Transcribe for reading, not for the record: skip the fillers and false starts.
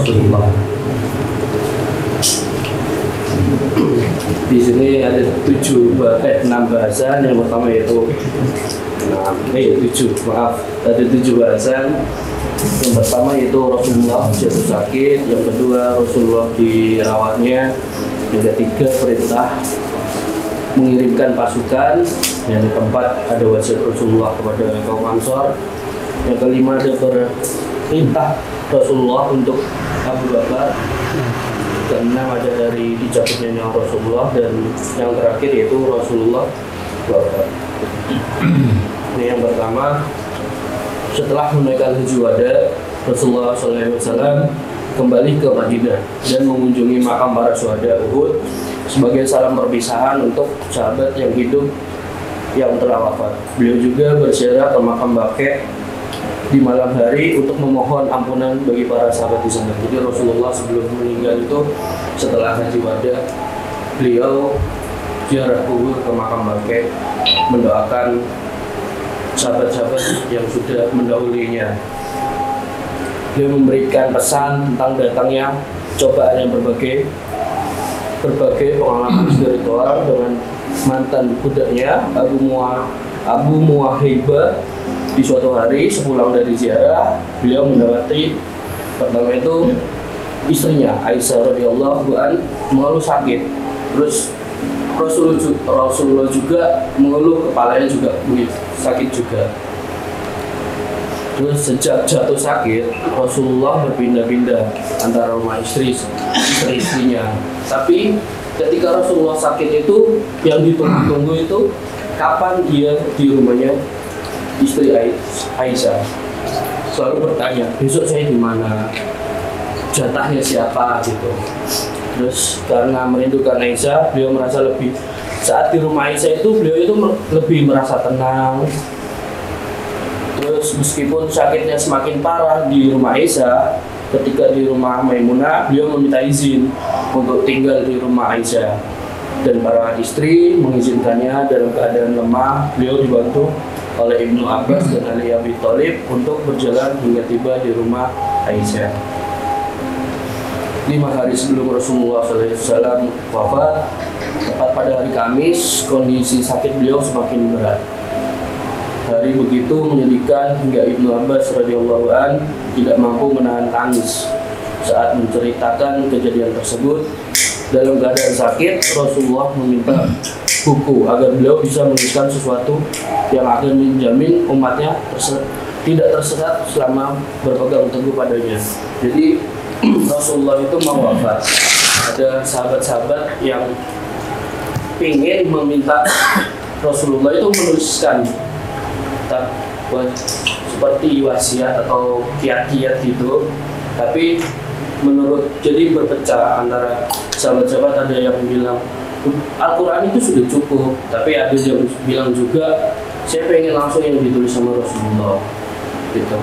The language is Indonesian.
Rasulullah. Di sini ada 6 bahasan. Yang pertama yaitu ada 7 bahasan. Yang pertama yaitu Rasulullah jatuh sakit. Yang kedua Rasulullah dirawatnya. Yang ketiga perintah mengirimkan pasukan. Yang keempat ada wasiat Rasulullah kepada kaum Ansor. Yang kelima ada perintah Rasulullah untuk Abu Bakar. Keenam ada dari dicabutnya nyawa Rasulullah, dan yang terakhir yaitu Rasulullah wafat. Ini yang pertama, setelah menunaikan haji wada, Rasulullah SAW kembali ke Madinah dan mengunjungi makam para syuhada Uhud sebagai salam perpisahan untuk sahabat yang hidup yang telah wafat. Beliau juga berziarah ke makam Baqi' di malam hari untuk memohon ampunan bagi para sahabat di sana. Jadi Rasulullah sebelum meninggal itu, setelah haji wada, beliau ziarah kubur ke makam Baqi', mendoakan sahabat-sahabat yang sudah mendahulinya. Beliau memberikan pesan tentang datangnya cobaan yang berbagai pengalaman spiritual dengan mantan budaknya Abu Muwahhibah. Di suatu hari sepulang dari ziarah, beliau mendapati pertama itu istrinya Aisyah radhiyallahu anha mengeluh sakit. Terus Rasulullah juga mengeluh kepalanya juga sakit juga. Terus sejak jatuh sakit, Rasulullah berpindah-pindah antara rumah istrinya. Tapi ketika Rasulullah sakit itu, yang ditunggu-tunggu itu kapan dia di rumahnya istri Aisyah. Selalu bertanya, besok saya di mana, jatahnya siapa gitu. Terus karena merindukan Aisyah, beliau merasa lebih, saat di rumah Aisyah itu beliau itu lebih merasa tenang. Terus meskipun sakitnya semakin parah di rumah Aisyah, ketika di rumah Maimunah beliau meminta izin untuk tinggal di rumah Aisyah, dan para istri mengizinkannya. Dalam keadaan lemah, beliau dibantu oleh Ibnu Abbas dan Ali Abi Thalib untuk berjalan hingga tiba di rumah Aisyah. 5 hari sebelum Rasulullah SAW wafat, tepat pada hari Kamis, kondisi sakit beliau semakin berat. Hari begitu menyedihkan hingga Ibnu Abbas radhiyallahu an tidak mampu menahan tangis saat menceritakan kejadian tersebut. Dalam keadaan sakit, Rasulullah meminta buku agar beliau bisa menuliskan sesuatu yang akan menjamin umatnya tidak tersesat selama berpegang teguh padanya. Jadi Rasulullah itu mau wafat, ada sahabat-sahabat yang ingin meminta Rasulullah itu menuliskan seperti wasiat atau kiat-kiat gitu, tapi jadi berpecah antara sahabat-sahabat. Ada yang bilang Al-Quran itu sudah cukup, tapi ada yang bilang juga saya pengen langsung yang ditulis sama Rasulullah gitu.